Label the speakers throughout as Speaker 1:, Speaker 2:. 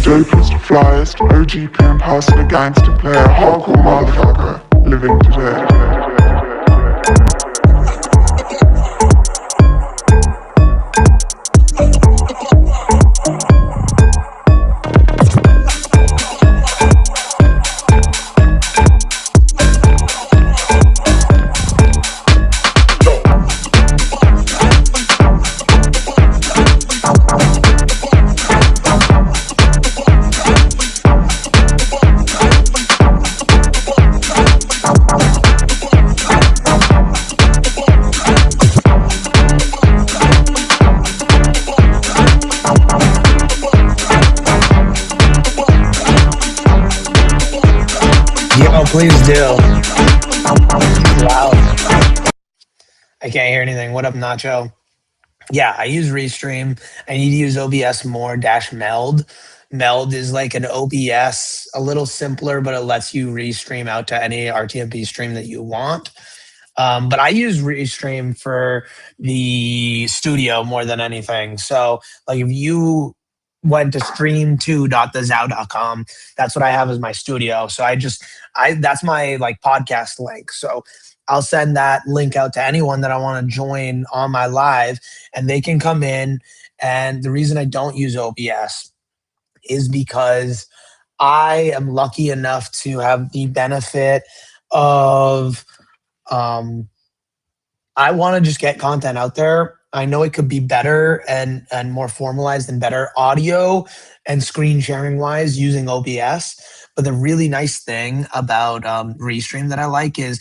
Speaker 1: Dopest, flyest, OG pimp, hustler, gangster player, hardcore motherfucker, living today.
Speaker 2: Please do. Wow. I can't hear anything. What up, Nacho? Yeah, I use Restream. I need to use OBS more dash Meld. Meld is like an OBS, a little simpler, but it lets you restream out to any RTMP stream that you want. But I use Restream for the studio more than anything. So like if you went to stream2.thezow.com, that's what I have as my studio. So that's my like podcast link. So I'll send that link out to anyone that I want to join on my live, and they can come in. And the reason I don't use OBS is because I am lucky enough to have the benefit of I want to just get content out there. I know it could be better and more formalized and better audio and screen sharing wise using OBS. But the really nice thing about Restream that I like is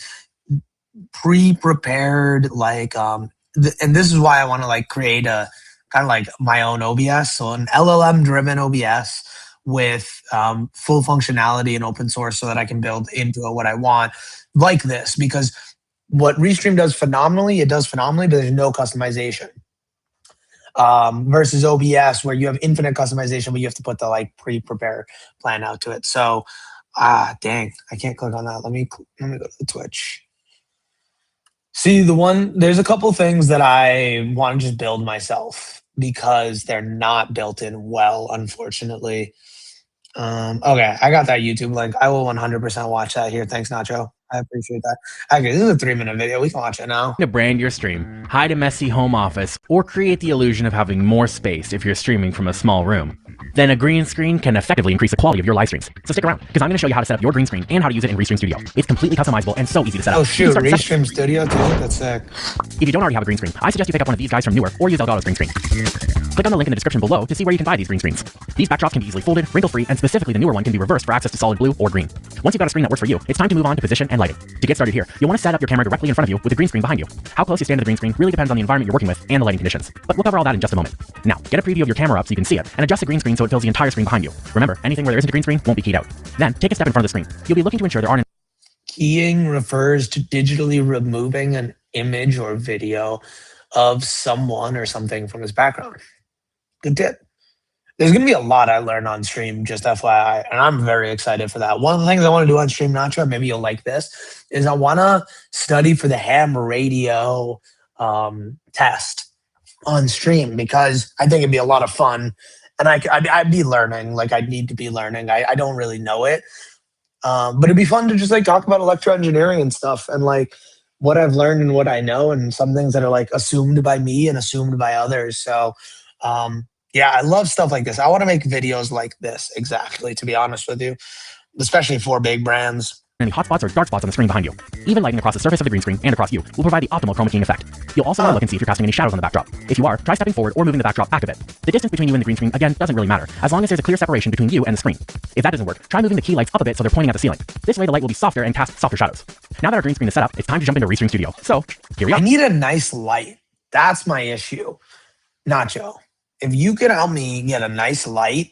Speaker 2: pre-prepared, like, and this is why I want to like create a kind of like my own OBS. So an LLM driven OBS with full functionality and open source so that I can build into it what I want like this, because what Restream does phenomenally, it does phenomenally, but there's no customization. Versus OBS where you have infinite customization, but you have to put the like pre-prepared plan out to it. So, dang, I can't click on that. Let me go to the Twitch. See, there's a couple things that I want to just build myself because they're not built in well, unfortunately. Okay, I got that YouTube link. I will 100% watch that here. Thanks, Nacho. I appreciate that. Okay, this is a 3-minute video. We can watch it now.
Speaker 3: To brand your stream, hide a messy home office, or create the illusion of having more space if you're streaming from a small room. Then a green screen can effectively increase the quality of your live streams. So stick around, because I'm going to show you how to set up your green screen and how to use it in Restream Studio. It's completely customizable and so easy to set up.
Speaker 2: Oh shoot, Restream Studio too? That's sick.
Speaker 3: If you don't already have a green screen, I suggest you pick up one of these guys from Newer or use Elgato's green screen. Click on the link in the description below to see where you can buy these green screens. These backdrops can be easily folded, wrinkle-free, and specifically the Newer one can be reversed for access to solid blue or green. Once you've got a screen that works for you, it's time to move on to position and lighting. To get started here, you'll want to set up your camera directly in front of you with a green screen behind you. How close you stand to the green screen really depends on the environment you're working with and the lighting conditions. But we'll cover all that in just a moment. Now, get a preview of your camera up so you can see it, and adjust the green screen so it fills the entire screen behind you. Remember, anything where there isn't a green screen won't be keyed out. Then, take a step in front of the screen. You'll be looking to ensure there aren't...
Speaker 2: Keying refers to digitally removing an image or video of someone or something from his background. Good tip. There's going to be a lot I learned on stream, just FYI, and I'm very excited for that. One of the things I want to do on stream, Nacho, maybe you'll like this, is I want to study for the ham radio test on stream, because I think it'd be a lot of fun, and I'd be learning, like I'd need to be learning. I don't really know it, but it'd be fun to just like talk about electro engineering and stuff, and like what I've learned and what I know, and some things that are like assumed by me and assumed by others. So, yeah, I love stuff like this. I want to make videos like this, exactly, to be honest with you, especially for big brands.
Speaker 3: Any hotspots or dark spots on the screen behind you. Even lighting across the surface of the green screen and across you will provide the optimal chroma keying effect. You'll also want to look and see if you're casting any shadows on the backdrop. If you are, try stepping forward or moving the backdrop back a bit. The distance between you and the green screen, again, doesn't really matter, as long as there's a clear separation between you and the screen. If that doesn't work, try moving the key lights up a bit so they're pointing at the ceiling. This way the light will be softer and cast softer shadows. Now that our green screen is set up, it's time to jump into Restream Studio. So, here we are.
Speaker 2: I need a nice light. That's my issue. Nacho, if you could help me get a nice light,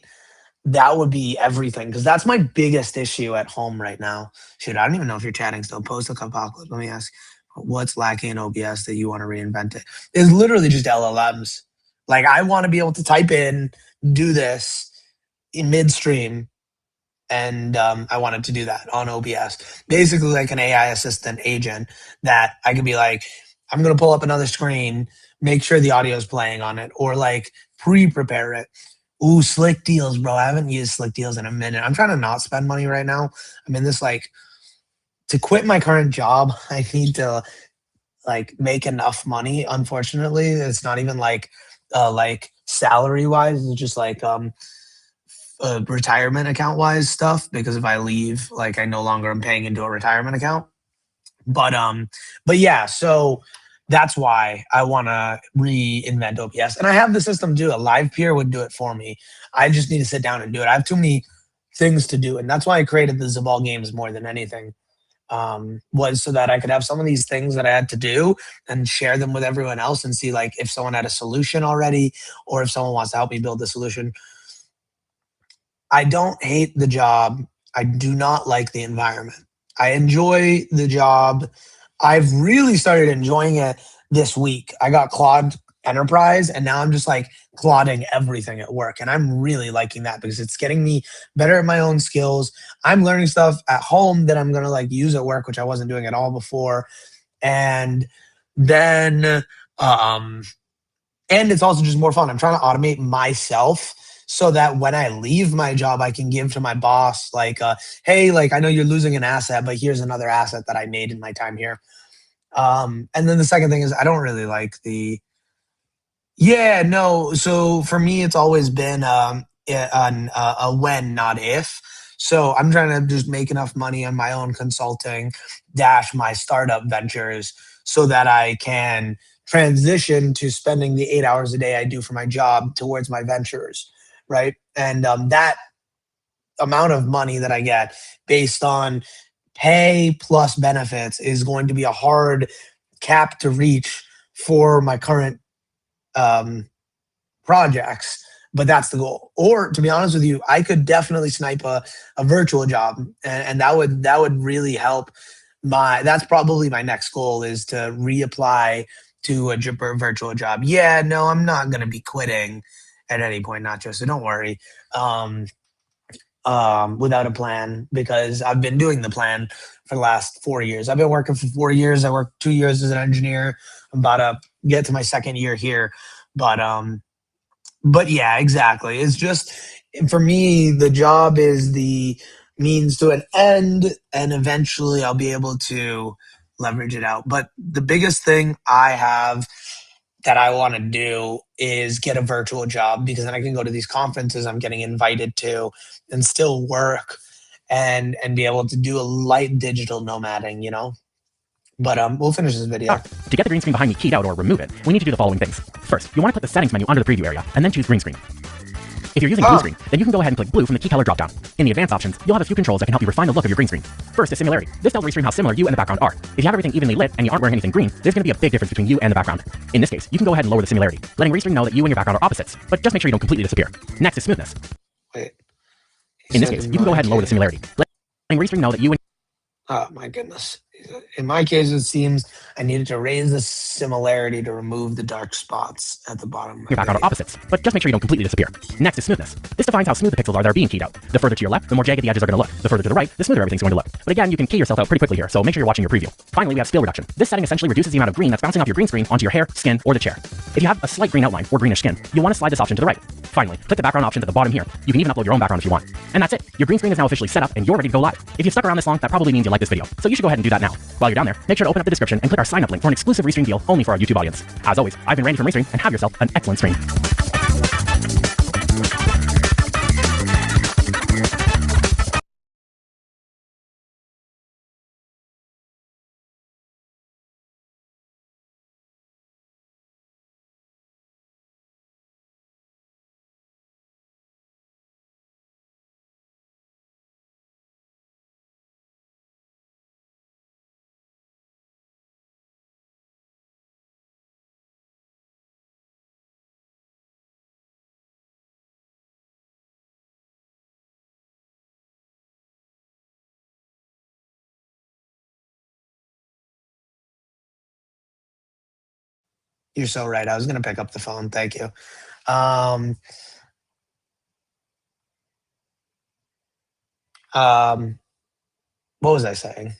Speaker 2: that would be everything, because that's my biggest issue at home right now. Shoot, I don't even know if you're chatting still. Post-apocalypse. Let me ask, what's lacking in OBS that you want to reinvent it? It's literally just LLMs. Like, I want to be able to type in, do this in midstream, and I wanted to do that on OBS. Basically like an AI assistant agent that I could be like, I'm going to pull up another screen, make sure the audio is playing on it, or like pre-prepare it. Ooh, Slick Deals, bro. I haven't used Slick Deals in a minute. I'm trying to not spend money right now. I'm in this like to quit my current job. I need to like make enough money. Unfortunately, it's not even like salary wise. It's just like retirement account wise stuff. Because if I leave, like I no longer am paying into a retirement account. But yeah, so that's why I want to reinvent OPS, and I have the system to do it. Live Peer would do it for me. I just need to sit down and do it. I have too many things to do, and that's why I created the ZABAL Games more than anything. Was so that I could have some of these things that I had to do and share them with everyone else and see like if someone had a solution already or if someone wants to help me build the solution. I don't hate the job. I do not like the environment. I enjoy the job. I've really started enjoying it this week. I got Claude Enterprise and now I'm just like clodding everything at work. And I'm really liking that because it's getting me better at my own skills. I'm learning stuff at home that I'm going to like use at work, which I wasn't doing at all before. And then, and it's also just more fun. I'm trying to automate myself so that when I leave my job, I can give to my boss like, hey, like I know you're losing an asset, but here's another asset that I made in my time here. And then the second thing is I don't really like the, yeah, no. So for me, it's always been a when, not if. So I'm trying to just make enough money on my own consulting dash my startup ventures so that I can transition to spending the 8 hours a day I do for my job towards my ventures, right? And that amount of money that I get based on pay plus benefits is going to be a hard cap to reach for my current um, projects, but that's the goal. Or to be honest with you, I could definitely snipe a virtual job, and that would really help. That's probably my next goal is to reapply to a virtual job. Yeah, no, I'm not gonna be quitting at any point, not just so don't worry. Um, without a plan because I've been doing the plan for the last 4 years. I've been working for 4 years. I worked 2 years as an engineer. I'm about to get to my second year here, but but yeah, exactly. It's just for me, the job is the means to an end, and eventually I'll be able to leverage it out. But the biggest thing I have that I want to do is get a virtual job because then I can go to these conferences I'm getting invited to and still work and be able to do a light digital nomading, you know? But we'll finish this video.
Speaker 3: To get the green screen behind me keyed out or remove it, we need to do the following things. First, you want to click the settings menu under the preview area, and then choose green screen. If you're using blue screen, then you can go ahead and click blue from the key color dropdown. In the advanced options, you'll have a few controls that can help you refine the look of your green screen. First is similarity. This tells Restream how similar you and the background are. If you have everything evenly lit and you aren't wearing anything green, there's going to be a big difference between you and the background. In this case, you can go ahead and lower the similarity, letting Restream know that you and your background are opposites, but just make sure you don't completely disappear. Next is smoothness.
Speaker 2: Wait.
Speaker 3: In this case, you can go ahead and lower the similarity, letting Restream know that you and
Speaker 2: oh my goodness. In my case, it seems I needed to raise the similarity to remove the dark spots at the bottom.
Speaker 3: your background are opposites, but just make sure you don't completely disappear. Next is smoothness. This defines how smooth the pixels are that are being keyed out. The further to your left, the more jagged the edges are going to look. The further to the right, the smoother everything's going to look. But again, you can key yourself out pretty quickly here, so make sure you're watching your preview. Finally, we have scale reduction. This setting essentially reduces the amount of green that's bouncing off your green screen onto your hair, skin, or the chair. If you have a slight green outline or greenish skin, you'll want to slide this option to the right. Finally, click the background option at the bottom here. You can even upload your own background if you want. And that's it. Your green screen is now officially set up and you're ready to go live. If you've stuck around this long, that probably means you like this video. So you should go ahead and do that now. While you're down there, make sure to open up the description and click our sign up link for an exclusive Restream deal only for our YouTube audience. As always, I've been Randy from Restream, and have yourself an excellent stream.
Speaker 2: You're so right. I was going to pick up the phone. Thank you. Um, what was I saying?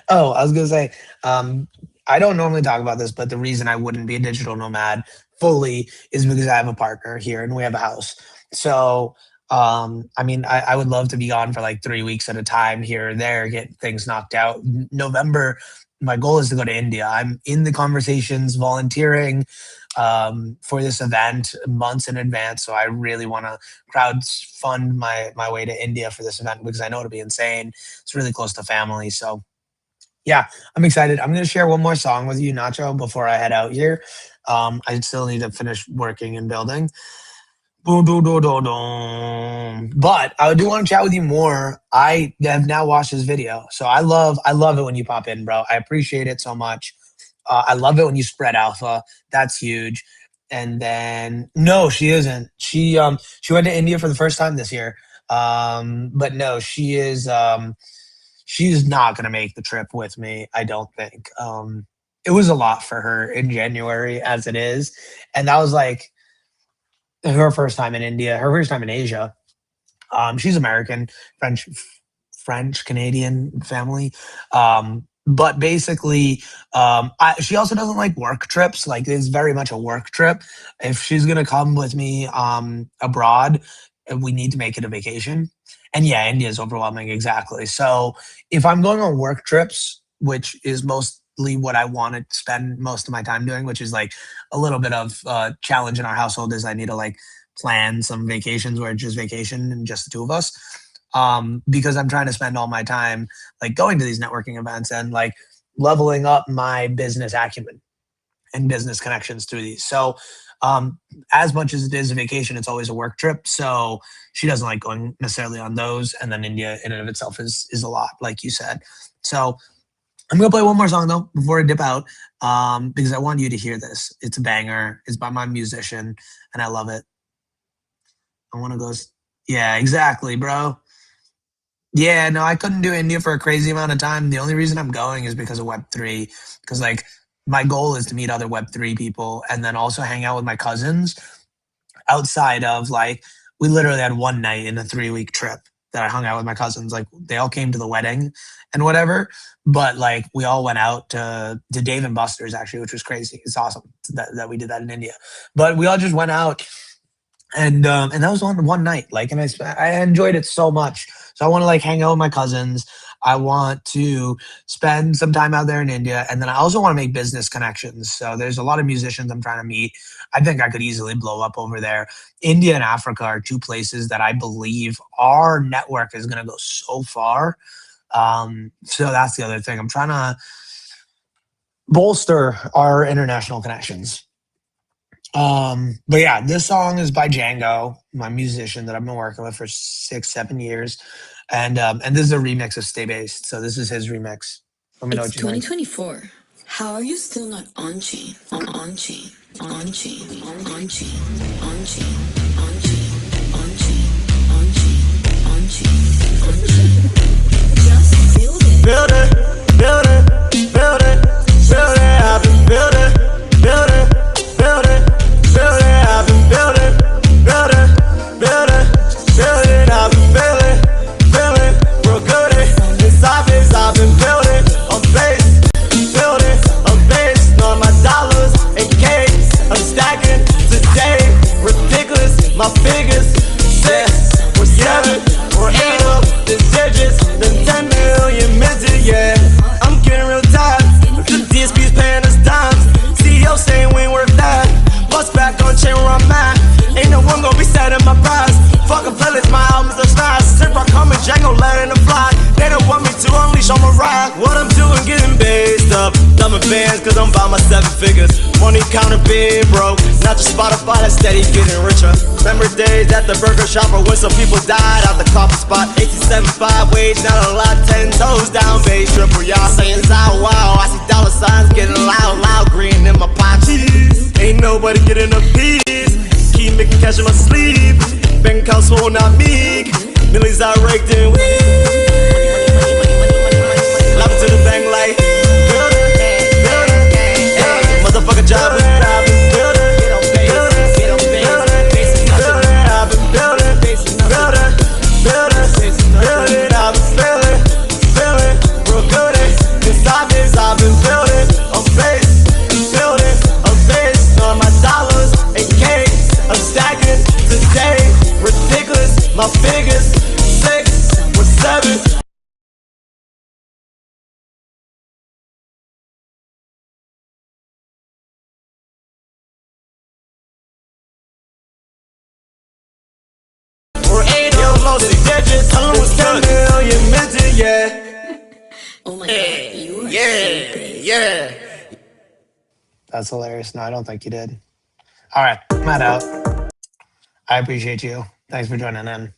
Speaker 2: Oh, I was going to say, I don't normally talk about this, but the reason I wouldn't be a digital nomad fully is because I have a partner here and we have a house. So, I mean, I would love to be gone for like 3 weeks at a time here or there, get things knocked out. November, my goal is to go to India. I'm in the conversations, volunteering for this event months in advance. So I really want to crowd fund my way to India for this event because I know it'll be insane. It's really close to family. So yeah, I'm excited. I'm going to share one more song with you, Nacho, before I head out here. I still need to finish working and building. But I do want to chat with you more. I have now watched this video, so I love it when you pop in, bro. I appreciate it so much. I love it when you spread alpha. That's huge. And then no, she isn't. She went to India for the first time this year. But no, she's not gonna make the trip with me, I don't think. It was a lot for her in January as it is, and that was like her first time in India, her first time in Asia. She's American, French Canadian family. But basically, she also doesn't like work trips. Like, it's very much a work trip. If she's gonna come with me abroad, we need to make it a vacation. And yeah, India is overwhelming, exactly. So if I'm going on work trips, which is mostly what I want to spend most of my time doing, which is like a little bit of challenge in our household, is I need to like plan some vacations where it's just vacation and just the two of us. Because I'm trying to spend all my time like going to these networking events and like leveling up my business acumen and business connections through these. So as much as it is a vacation, it's always a work trip. So she doesn't like going necessarily on those. And then India in and of itself is a lot, like you said. So I'm gonna play one more song though before I dip out, because I want you to hear this. It's a banger. It's by my musician, and I love it. I want to go. Yeah, exactly, bro. Yeah, no, I couldn't do India for a crazy amount of time. The only reason I'm going is because of Web3. Because like my goal is to meet other Web3 people and then also hang out with my cousins outside of like, we literally had one night in a 3-week trip that I hung out with my cousins. Like, they all came to the wedding and whatever, but like we all went out to Dave and Buster's actually, which was crazy. It's awesome that we did that in India. But we all just went out and that was on one night. Like, and I enjoyed it so much. So I want to like hang out with my cousins. I want to spend some time out there in India. And then I also want to make business connections. So there's a lot of musicians I'm trying to meet. I think I could easily blow up over there. India and Africa are two places that I believe our network is going to go so far. So that's the other thing. I'm trying to bolster our international connections. But yeah, this song is by Django, my musician that I've been working with for 6-7 years. And this is a remix of Stay Based. So this is his remix. Let me know
Speaker 4: It's
Speaker 2: what you think.
Speaker 4: 2024. How are you still not on chain? On chain. On chain. On chain. On chain. On chain. On chain. On chain. On chain. On chain. Just build it.
Speaker 5: Build it. Build it. Build it. Build it. I've been building. Build it. Build it. Build it. I've been building. Build it. Build it. Build it. I've been feeling. Feeling real good. This office I've been building. On base. Building. On base. Knowing my dollars and K's. I'm stacking today. Ridiculous. My figures. 6 or 7 or 8 up the digits. Then 10 million minted. Yeah. I'm getting real tired. The DSP's paying us dimes. CEO saying we ain't worth that. Bust back on chain where I'm at. Ain't no one gonna be setting my price. Fuck a playlist, my albums are slides. Since I come in Django, letting them fly. They don't want me to unleash on my ride. What I'm doing, getting based up. Dumbing bands, cause I'm by my 7 figures. Money counter big, bro. Not just Spotify, that's steady getting richer. Remember days at the burger shop or when some people died out the coffee spot. 1875 wage, not a lot, 10 toes down, base triple. Y'all saying Zaal, wow. I see dollar signs getting loud, loud, green in my pockets. Ain't nobody getting a piece. Keep making cash in my sleeve. Bank accounts full, not meek. Millions I raked in weed. Laughing to the bank like build it, build it, hey, motherfucker job it. I've been building, build it, build it, build it. I've been building, build it, build it, build it. I've been feeling real good. This office I've been building on base, building on base. On my dollars. My figures 6 with 7. Or 8 on lost the digits. Tell 'em what's 10 million minted, yeah.
Speaker 4: Oh my god, you are so big.
Speaker 5: Yeah.
Speaker 2: That's hilarious. No, I don't think you did. All right, I'm out. I appreciate you. Thanks for joining in.